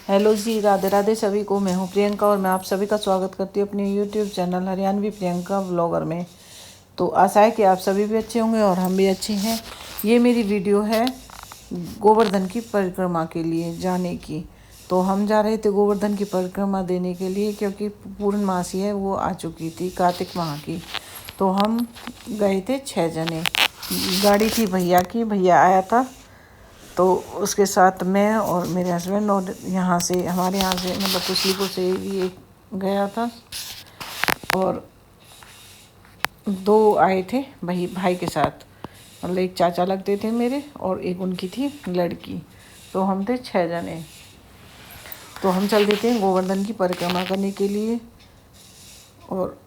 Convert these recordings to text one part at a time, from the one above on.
Hello जी, राधे राधे सभी को। मैं हूं प्रियंका और मैं आप सभी का स्वागत करती हूं अपने YouTube channel Haryanvi Priyanka vlogger में। तो आशा है कि आप सभी भी अच्छे होंगे और हम भी अच्छे हैं। ये मेरी वीडियो है गोवर्धन की परिक्रमा के लिए जाने की। तो हम जा रहे थे गोवर्धन की परिक्रमा देने के लिए, क्योंकि पूर्णमासी है वो आ चुकी थी कार्तिक माह की। तो हम गए थे 6 जने। गाड़ी थी भैया की, भैया आया था तो उसके साथ मैं और मेरे हस्बैंड, और यहाँ से हमारे यहाँ से मतलब कुशलीपुर से भी एक गया था, और 2 आए थे भाई के साथ। मतलब एक चाचा लगते थे मेरे और एक उनकी थी लड़की। तो हम थे 6 जने। तो हम चल देते हैं गोवर्धन की परिक्रमा करने के लिए। और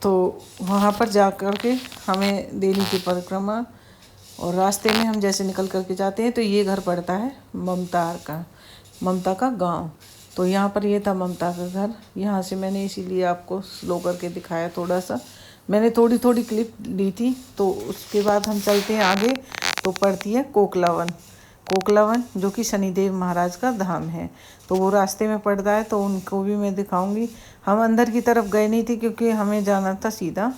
तो वहाँ पर जा कर के हमें देनी थी परिक्रमा। और रास्ते में हम जैसे निकल कर के जाते हैं तो ये घर पड़ता है ममता का गांव। तो यहाँ पर ये था ममता का घर। यहाँ से मैंने इसीलिए आपको स्लो करके दिखाया थोड़ा सा। मैंने थोड़ी थोड़ी क्लिप ली थी। तो उसके बाद हम चलते हैं आगे। तो पड़ती है कोकलावन जो कि शनिदेव महाराज का धाम है। तो वो रास्ते में पड़ता है, तो उनको भी मैं दिखाऊंगी। हम अंदर की तरफ गए नहीं थे क्योंकि हमें जाना था सीधा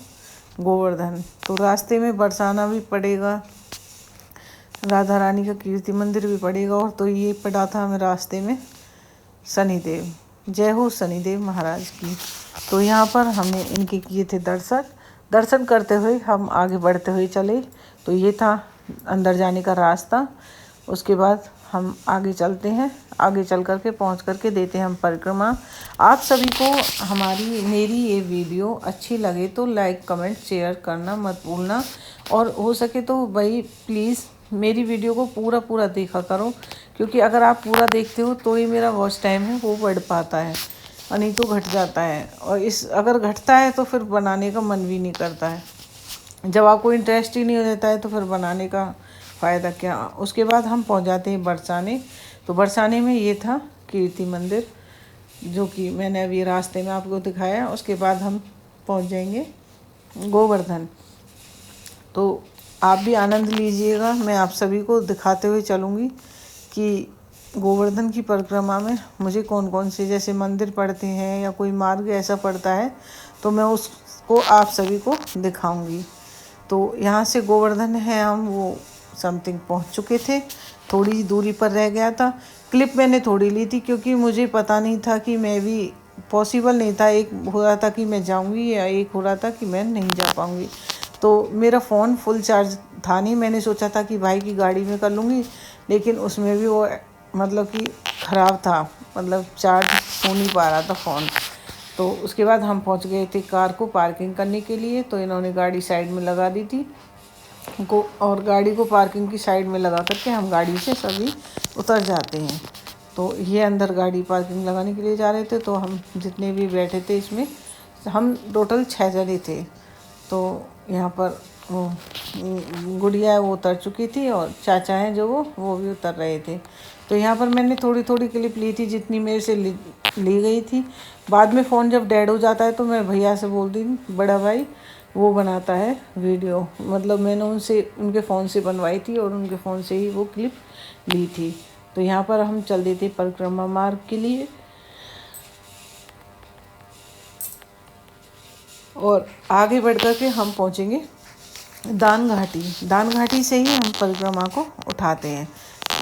गोवर्धन। तो रास्ते में बरसाना भी पड़ेगा, राधा रानी का कीर्ति मंदिर भी पड़ेगा। और तो ये पड़ा था हमें रास्ते में शनिदेव। जय हो शनिदेव महाराज की। तो यहाँ पर हमने इनके किए थे दर्शन करते हुए हम आगे बढ़ते हुए चले। तो ये था अंदर जाने का रास्ता। उसके बाद हम आगे चलते हैं। आगे चल कर के पहुँच कर के देते हैं हम परिक्रमा। आप सभी को मेरी ये वीडियो अच्छी लगे तो लाइक कमेंट शेयर करना मत भूलना। और हो सके तो भाई प्लीज़ मेरी वीडियो को पूरा देखा करो, क्योंकि अगर आप पूरा देखते हो तो ही मेरा वॉच टाइम है वो बढ़ पाता है, और नहीं तो घट जाता है। और अगर घटता है तो फिर बनाने का मन भी नहीं करता है। जब आपको इंटरेस्ट ही नहीं हो जाता है तो फिर बनाने का फ़ायदा क्या। उसके बाद हम पहुंच जाते हैं बरसाने। तो बरसाने में ये था कीर्ति मंदिर, जो कि मैंने अभी रास्ते में आपको दिखाया। उसके बाद हम पहुंच जाएंगे गोवर्धन। तो आप भी आनंद लीजिएगा। मैं आप सभी को दिखाते हुए चलूँगी कि गोवर्धन की परिक्रमा में मुझे कौन कौन से जैसे मंदिर पड़ते हैं या कोई मार्ग ऐसा पड़ता है, तो मैं उसको आप सभी को दिखाऊंगी। तो यहाँ से गोवर्धन है, हम वो समथिंग पहुँच चुके थे। थोड़ी दूरी पर रह गया था। क्लिप मैंने थोड़ी ली थी क्योंकि मुझे पता नहीं था कि मैं भी पॉसिबल नहीं था। एक हो रहा था कि मैं जाऊंगी या एक हो रहा था कि मैं नहीं जा पाऊंगी। तो मेरा फ़ोन फुल चार्ज था नहीं। मैंने सोचा था कि भाई की गाड़ी में कर लूँगी, लेकिन उसमें भी वो मतलब कि ख़राब था, मतलब चार्ज हो नहीं पा रहा था फ़ोन। तो उसके बाद हम पहुंच गए थे कार को पार्किंग करने के लिए। तो इन्होंने गाड़ी साइड में लगा दी थी और गाड़ी को पार्किंग की साइड में लगा करके हम गाड़ी से सभी उतर जाते हैं। तो ये अंदर गाड़ी पार्किंग लगाने के लिए जा रहे थे। तो हम जितने भी बैठे थे इसमें, हम टोटल 6 जने थे। तो यहाँ पर वो गुड़िया है वो उतर चुकी थी, और चाचा हैं जो वो भी उतर रहे थे। तो यहाँ पर मैंने थोड़ी थोड़ी क्लिप ली थी जितनी मेरे से ली गई थी। बाद में फ़ोन जब डेड हो जाता है तो मैं भैया से बोलती हूँ, बड़ा भाई वो बनाता है वीडियो। मतलब मैंने उनके फ़ोन से बनवाई थी और उनके फ़ोन से ही वो क्लिप ली थी। तो यहाँ पर हम चल देते परिक्रमा मार्ग के लिए। और आगे बढ़ कर के हम पहुँचेंगे दान घाटी से ही हम परिक्रमा को उठाते हैं।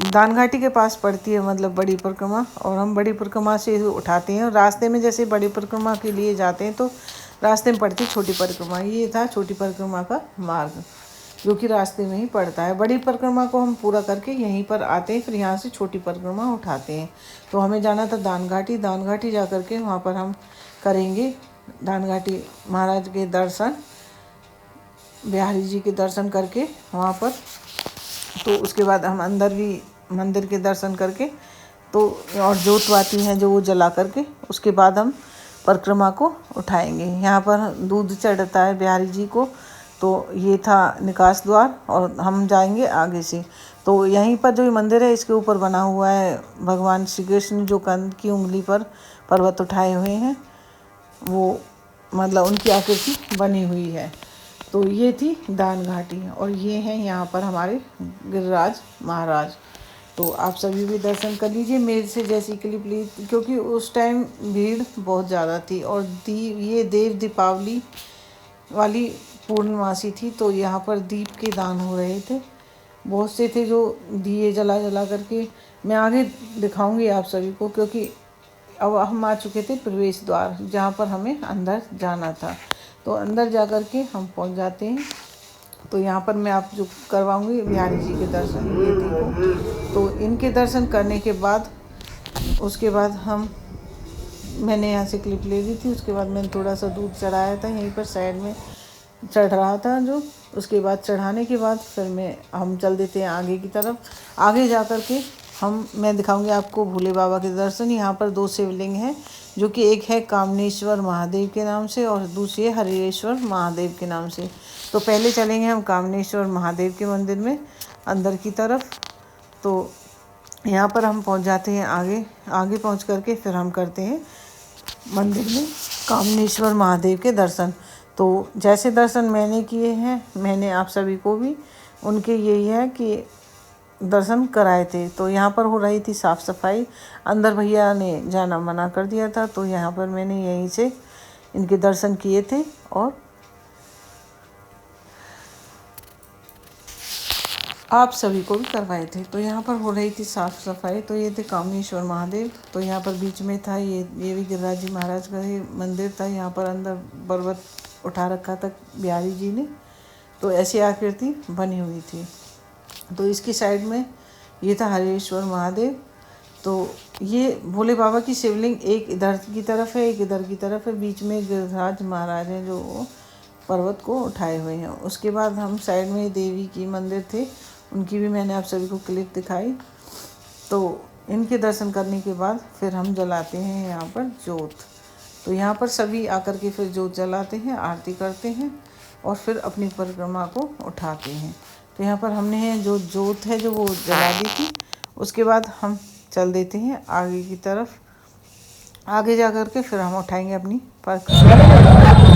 दान घाटी के पास पड़ती है मतलब बड़ी परिक्रमा, और हम बड़ी परिक्रमा से उठाते हैं। रास्ते में जैसे बड़ी परिक्रमा के लिए जाते हैं तो रास्ते में पड़ती छोटी परिक्रमा। ये था छोटी परिक्रमा का मार्ग, जो कि रास्ते में ही पड़ता है। बड़ी परिक्रमा को हम पूरा करके यहीं पर आते हैं, फिर यहाँ से छोटी परिक्रमा उठाते हैं। तो हमें जाना था दान घाटी जा कर के वहाँ पर हम करेंगे दान घाटी महाराज के दर्शन, बिहारी जी के दर्शन करके वहाँ पर। तो उसके बाद हम अंदर भी मंदिर के दर्शन करके तो और जोतवाती हैं जो वो जला करके उसके बाद हम परिक्रमा को उठाएंगे। यहाँ पर दूध चढ़ता है बिहारी जी को। तो ये था निकास द्वार, और हम जाएंगे आगे से। तो यहीं पर जो मंदिर है इसके ऊपर बना हुआ है भगवान श्री कृष्ण जो कंद की उंगली पर पर्वत उठाए हुए हैं, वो मतलब उनकी आकृति बनी हुई है। तो ये थी दान घाटी और ये हैं यहाँ पर हमारे गिरिराज महाराज। तो आप सभी भी दर्शन कर लीजिए मेरे से जैसी क्लिप ली, क्योंकि उस टाइम भीड़ बहुत ज़्यादा थी और ये देव दीपावली वाली पूर्णमासी थी। तो यहाँ पर दीप के दान हो रहे थे, बहुत से थे जो दिए जला जला करके। मैं आगे दिखाऊंगी आप सभी को, क्योंकि अब हम आ चुके थे प्रवेश द्वार जहाँ पर हमें अंदर जाना था। तो अंदर जा कर के हम पहुँच जाते हैं। तो यहाँ पर मैं आप जो करवाऊंगी बिहारी जी के दर्शन, ये देखो। तो इनके दर्शन करने के बाद उसके बाद मैंने यहाँ से क्लिप ले ली थी। उसके बाद मैंने थोड़ा सा दूध चढ़ाया था, यहीं पर साइड में चढ़ रहा था जो। उसके बाद चढ़ाने के बाद फिर हम चल देते हैं आगे की तरफ। आगे जा कर के मैं दिखाऊंगी आपको भोले बाबा के दर्शन। यहाँ पर 2 शिवलिंग हैं, जो कि एक है कामनेश्वर महादेव के नाम से और दूसरी है हरिश्वर महादेव के नाम से। तो पहले चलेंगे हम कामनेश्वर महादेव के मंदिर में अंदर की तरफ। तो यहाँ पर हम पहुँच जाते हैं आगे पहुँच करके फिर हम करते हैं मंदिर में कामनेश्वर महादेव के दर्शन। तो जैसे दर्शन मैंने किए हैं, मैंने आप सभी को भी उनके यही है कि दर्शन कराए थे। तो यहाँ पर हो रही थी साफ़ सफाई, अंदर भैया ने जाना मना कर दिया था। तो यहाँ पर मैंने यहीं से इनके दर्शन किए थे और आप सभी को भी करवाए थे। तो यहाँ पर हो रही थी साफ़ सफाई। तो ये थे कामनेश्वर महादेव। तो यहाँ पर बीच में था ये भी गिरिराज जी महाराज का ही मंदिर था। यहाँ पर अंदर पर्वत उठा रखा था बिहारी जी ने, तो ऐसी आकृति बनी हुई थी। तो इसकी साइड में ये था हरेश्वर महादेव। तो ये भोले बाबा की शिवलिंग एक इधर की तरफ है, एक इधर की तरफ है। बीच में गिरिराज महाराज हैं जो पर्वत को उठाए हुए हैं। उसके बाद हम साइड में देवी की मंदिर थे, उनकी भी मैंने आप सभी को क्लिप दिखाई। तो इनके दर्शन करने के बाद फिर हम जलाते हैं यहाँ पर जोत। तो यहाँ पर सभी आकर के फिर जोत जलाते हैं, आरती करते हैं और फिर अपनी परिक्रमा को उठाते हैं। तो यहाँ पर हमने जो जोत है जो वो जला दी थी। उसके बाद हम चल देते हैं आगे की तरफ। आगे जा कर के फिर हम उठाएंगे अपनी परिक्रमा।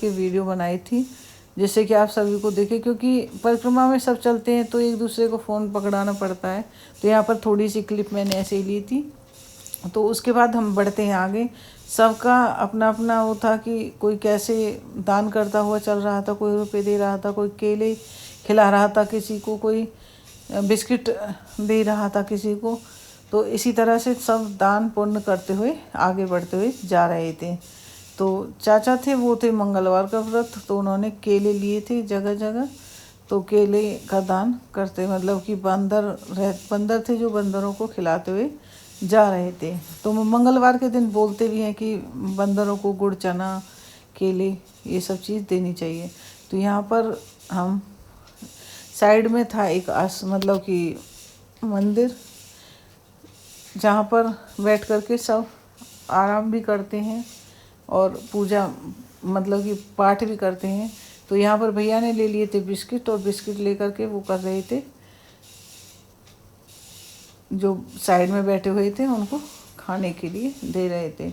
वीडियो बनाई थी जिससे कि आप सभी को देखें, क्योंकि परिक्रमा में सब चलते हैं तो एक दूसरे को फ़ोन पकड़ाना पड़ता है। तो यहाँ पर थोड़ी सी क्लिप मैंने ऐसे ही ली थी। तो उसके बाद हम बढ़ते हैं आगे। सबका अपना अपना वो था कि कोई कैसे दान करता हुआ चल रहा था, कोई रुपए दे रहा था, कोई केले खिला रहा था किसी को, कोई बिस्किट दे रहा था किसी को। तो इसी तरह से सब दान पुण्य करते हुए आगे बढ़ते हुए जा रहे थे। तो चाचा थे वो थे मंगलवार का व्रत, तो उन्होंने केले लिए थे जगह जगह। तो केले का दान करते, मतलब कि बंदर थे जो बंदरों को खिलाते हुए जा रहे थे। तो मंगलवार के दिन बोलते भी हैं कि बंदरों को गुड़ चना केले ये सब चीज़ देनी चाहिए। तो यहाँ पर हम साइड में था एक मतलब कि मंदिर, जहाँ पर बैठ कर के सब आराम भी करते हैं और पूजा मतलब कि पाठ भी करते हैं। तो यहाँ पर भैया ने ले लिए थे बिस्किट, और बिस्किट लेकर के वो कर रहे थे, जो साइड में बैठे हुए थे उनको खाने के लिए दे रहे थे।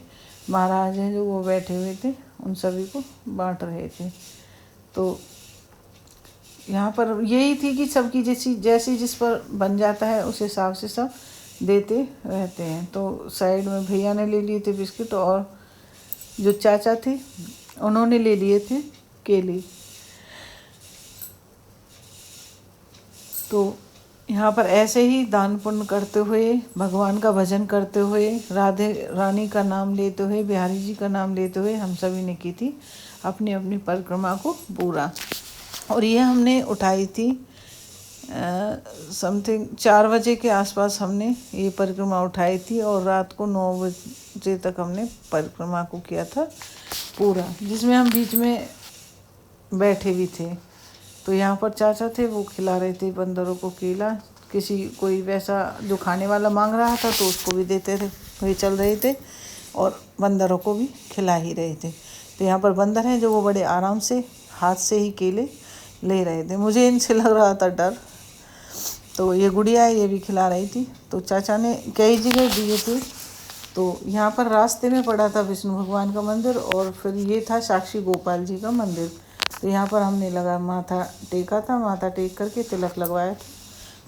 महाराज हैं जो वो बैठे हुए थे, उन सभी को बांट रहे थे। तो यहाँ पर यही थी कि सबकी जैसी जिस पर बन जाता है उस हिसाब से सब देते रहते हैं। तो साइड में भैया ने ले लिए थे बिस्किट, और जो चाचा थे उन्होंने ले लिए थे केले। तो यहाँ पर ऐसे ही दान पुण्य करते हुए, भगवान का भजन करते हुए, राधे रानी का नाम लेते हुए, बिहारी जी का नाम लेते हुए हम सभी ने की थी अपनी अपनी परिक्रमा को पूरा। और ये हमने उठाई थी समथिंग 4 बजे के आसपास हमने ये परिक्रमा उठाई थी और रात को 9 बजे तक हमने परिक्रमा को किया था पूरा, जिसमें हम बीच में बैठे भी थे। तो यहाँ पर चाचा थे, वो खिला रहे थे बंदरों को केला। किसी कोई वैसा जो खाने वाला मांग रहा था तो उसको भी देते थे, वही चल रहे थे, और बंदरों को भी खिला ही रहे थे। तो यहाँ पर बंदर हैं जो वो बड़े आराम से हाथ से ही केले ले रहे थे। मुझे इनसे लग रहा था डर। तो ये गुड़िया है, ये भी खिला रही थी। तो चाचा ने कई जगह दिए थे। तो यहाँ पर रास्ते में पड़ा था विष्णु भगवान का मंदिर, और फिर ये था साक्षी गोपाल जी का मंदिर। तो यहाँ पर हमने माथा टेका था, माथा टेक करके तिलक लगवाया था,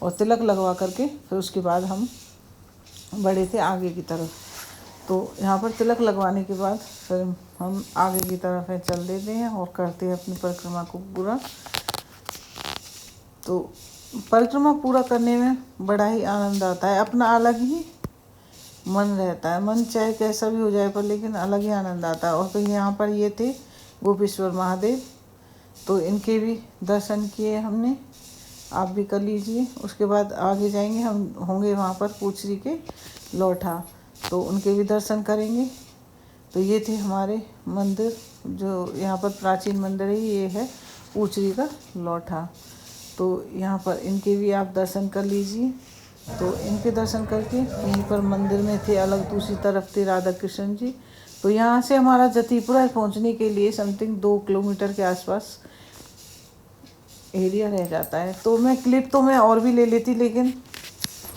और तिलक लगवा करके फिर उसके बाद हम बढ़े थे आगे की तरफ। तो यहाँ पर तिलक लगवाने के बाद फिर हम आगे की तरफ चल देते हैं और करते हैं अपनी परिक्रमा को पूरा। तो परिक्रमा पूरा करने में बड़ा ही आनंद आता है, अपना अलग ही मन रहता है। मन चाहे कैसा भी हो जाए पर लेकिन अलग ही आनंद आता है। और तो यहाँ पर ये थे गोपेश्वर महादेव, तो इनके भी दर्शन किए हमने, आप भी कर लीजिए। उसके बाद आगे जाएंगे, हम होंगे वहाँ पर पूछरी के लौठा, तो उनके भी दर्शन करेंगे। तो ये थे हमारे मंदिर, जो यहाँ पर प्राचीन मंदिर है, ये है पूछरी का लौठा। तो यहाँ पर इनके भी आप दर्शन कर लीजिए। तो इनके दर्शन करके यहीं पर मंदिर में थे, अलग दूसरी तरफ थे राधा कृष्ण जी। तो यहाँ से हमारा जतीपुरा पहुँचने के लिए समथिंग 2 किलोमीटर के आसपास एरिया रह जाता है। तो मैं क्लिप तो मैं और भी ले लेती, लेकिन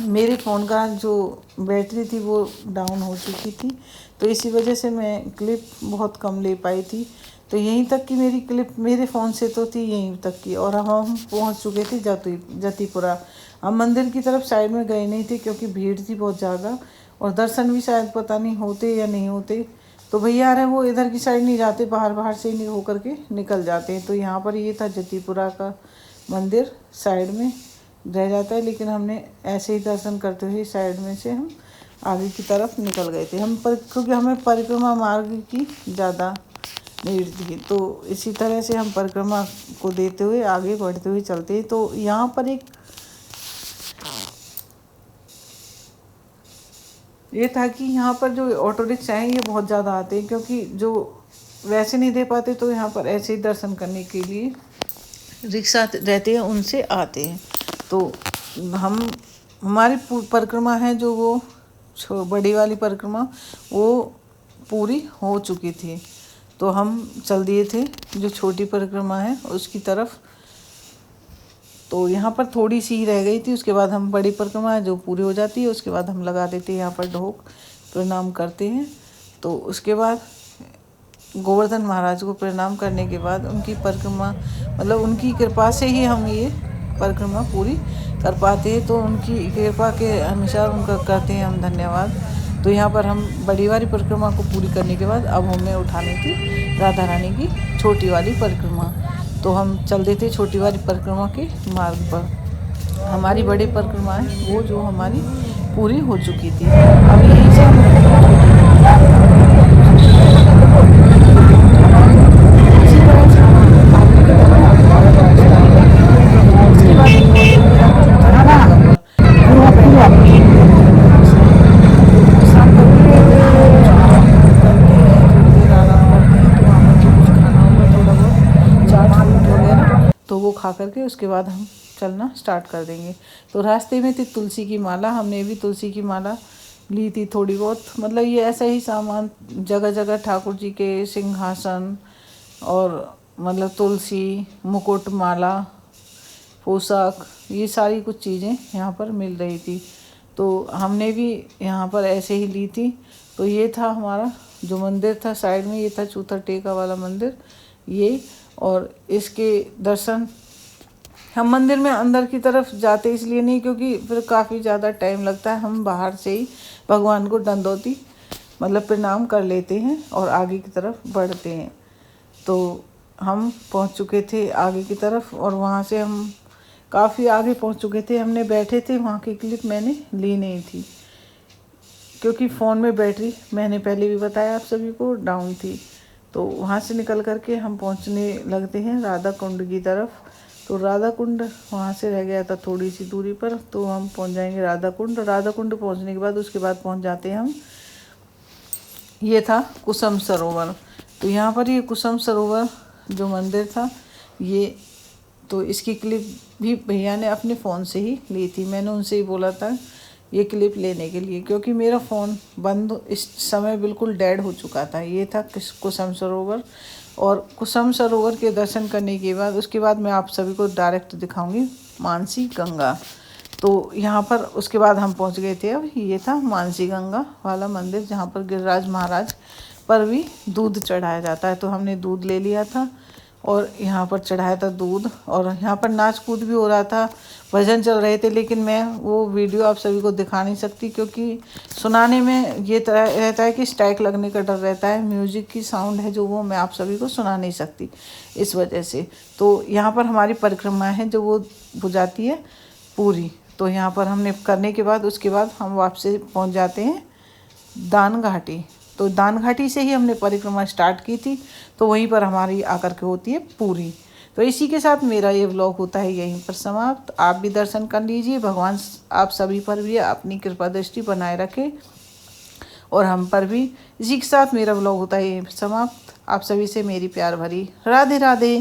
मेरे फ़ोन का जो बैटरी थी वो डाउन हो चुकी थी, तो इसी वजह से मैं क्लिप बहुत कम ले पाई थी। तो यहीं तक की मेरी क्लिप मेरे फ़ोन से तो थी यहीं तक की, और हम पहुंच चुके थे जतीपुरा। हम मंदिर की तरफ साइड में गए नहीं थे क्योंकि भीड़ थी बहुत ज़्यादा, और दर्शन भी शायद पता नहीं होते या नहीं होते। तो भैया रहे वो इधर की साइड नहीं जाते, बाहर से ही हो करके निकल जाते हैं। तो यहाँ पर ये था जतीपुरा का मंदिर, साइड में रह जाता है, लेकिन हमने ऐसे ही दर्शन करते हुए साइड में से हम आगे की तरफ निकल गए थे। क्योंकि हमें परिक्रमा मार्ग की ज़्यादा नीड थी, तो इसी तरह से हम परिक्रमा को देते हुए आगे बढ़ते हुए चलते। तो यहाँ पर एक ये था कि यहाँ पर जो ऑटो रिक्शा हैं ये बहुत ज़्यादा आते हैं, क्योंकि जो वैसे नहीं दे पाते तो यहाँ पर ऐसे ही दर्शन करने के लिए रिक्शा रहते हैं, उनसे आते हैं। तो हमारी परिक्रमा है जो वो बड़ी वाली परिक्रमा वो पूरी हो चुकी थी, तो हम चल दिए थे जो छोटी परिक्रमा है उसकी तरफ। तो यहाँ पर थोड़ी सी ही रह गई थी, उसके बाद हम बड़ी परिक्रमा जो पूरी हो जाती है उसके बाद हम लगा देते हैं यहाँ पर ढोक, प्रणाम करते हैं। तो उसके बाद गोवर्धन महाराज को प्रणाम करने के बाद उनकी परिक्रमा, मतलब उनकी कृपा से ही हम ये परिक्रमा पूरी कर पाते हैं। तो उनकी कृपा के अनुसार उनका करते हैं हम धन्यवाद। तो यहाँ पर हम बड़ी वाली परिक्रमा को पूरी करने के बाद अब हमें उठानी थी राधा रानी की छोटी वाली परिक्रमा। तो हम चल देते छोटी वाली परिक्रमा के मार्ग पर। हमारी बड़ी परिक्रमा है वो जो हमारी पूरी हो चुकी थी। अब यहीं से तो वो खा करके उसके बाद हम चलना स्टार्ट कर देंगे। तो रास्ते में थी तुलसी की माला, हमने भी तुलसी की माला ली थी थोड़ी बहुत, मतलब ये ऐसा ही सामान जगह जगह ठाकुर जी के सिंहासन और मतलब तुलसी, मुकुट, माला, पोशाक, ये सारी कुछ चीज़ें यहाँ पर मिल रही थी। तो हमने भी यहाँ पर ऐसे ही ली थी। तो ये था हमारा जो मंदिर था साइड में, ये था चूथर टेका वाला मंदिर ये। और इसके दर्शन हम मंदिर में अंदर की तरफ जाते इसलिए नहीं क्योंकि फिर काफ़ी ज़्यादा टाइम लगता है, हम बाहर से ही भगवान को दंडौती मतलब प्रणाम कर लेते हैं और आगे की तरफ बढ़ते हैं। तो हम पहुंच चुके थे आगे की तरफ और वहां से हम काफ़ी आगे पहुंच चुके थे। हमने बैठे थे, वहाँ की क्लिप मैंने ली नहीं थी क्योंकि फ़ोन में बैटरी मैंने पहले भी बताया आप सभी को डाउन थी। तो वहाँ से निकल करके हम पहुँचने लगते हैं राधा कुंड की तरफ। तो राधा कुंड वहाँ से रह गया था थोड़ी सी दूरी पर, तो हम पहुँच जाएंगे राधा कुंड। राधा कुंड पहुँचने के बाद उसके बाद पहुँच जाते हैं हम, ये था कुसुम सरोवर। तो यहाँ पर ये कुसुम सरोवर जो मंदिर था, ये तो इसकी क्लिप भी भैया ने अपने फ़ोन से ही ली थी। मैंने उनसे ही बोला था ये क्लिप लेने के लिए, क्योंकि मेरा फ़ोन बंद इस समय बिल्कुल डेड हो चुका था। ये था कुसुम सरोवर। और कुसुम सरोवर के दर्शन करने के बाद उसके बाद मैं आप सभी को डायरेक्ट दिखाऊंगी मानसी गंगा। तो यहाँ पर उसके बाद हम पहुँच गए थे। अब ये था मानसी गंगा वाला मंदिर, जहाँ पर गिरिराज महाराज पर भी दूध चढ़ाया जाता है। तो हमने दूध ले लिया था और यहाँ पर चढ़ाया था दूध, और यहाँ पर नाच कूद भी हो रहा था, भजन चल रहे थे। लेकिन मैं वो वीडियो आप सभी को दिखा नहीं सकती, क्योंकि सुनाने में ये तरह रहता है कि स्ट्राइक लगने का डर रहता है। म्यूज़िक की साउंड है जो, वो मैं आप सभी को सुना नहीं सकती इस वजह से। तो यहाँ पर हमारी परिक्रमा है जो वो हो जाती है पूरी। तो यहाँ पर हमने करने के बाद उसके बाद हम वापसी पहुँच जाते हैं दान घाटी। तो दान घाटी से ही हमने परिक्रमा स्टार्ट की थी, तो वहीं पर हमारी आकर के होती है पूरी। तो इसी के साथ मेरा ये व्लॉग होता है यहीं पर समाप्त। आप भी दर्शन कर लीजिए, भगवान आप सभी पर भी अपनी कृपा दृष्टि बनाए रखे और हम पर भी। इसी के साथ मेरा व्लॉग होता है यहीं पर समाप्त। आप सभी से मेरी प्यार भरी राधे राधे।